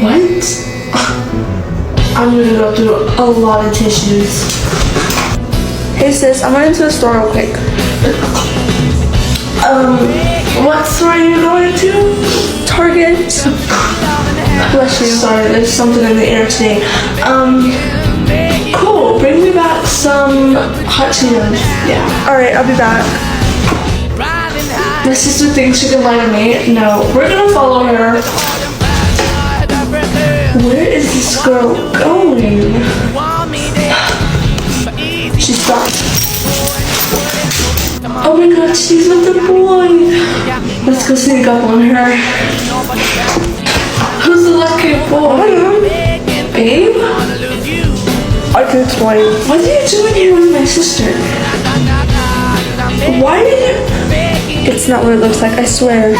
What? I'm gonna go through a lot of tissues. Hey sis, I'm running to the store real quick. What store are you going to? Target. Bless you. Sorry, there's something in the air today. Cool. Bring me back some hot Cheetos. Yeah. Alright, I'll be back. My sister thinks she can lie to me. No, we're gonna follow her. Where is this girl going? She stopped. Oh my god, she's with the boy. Let's go sneak up on her. Who's the lucky boy? Babe? I can explain. What are you doing here with my sister? Why did you... It's not what it looks like, I swear.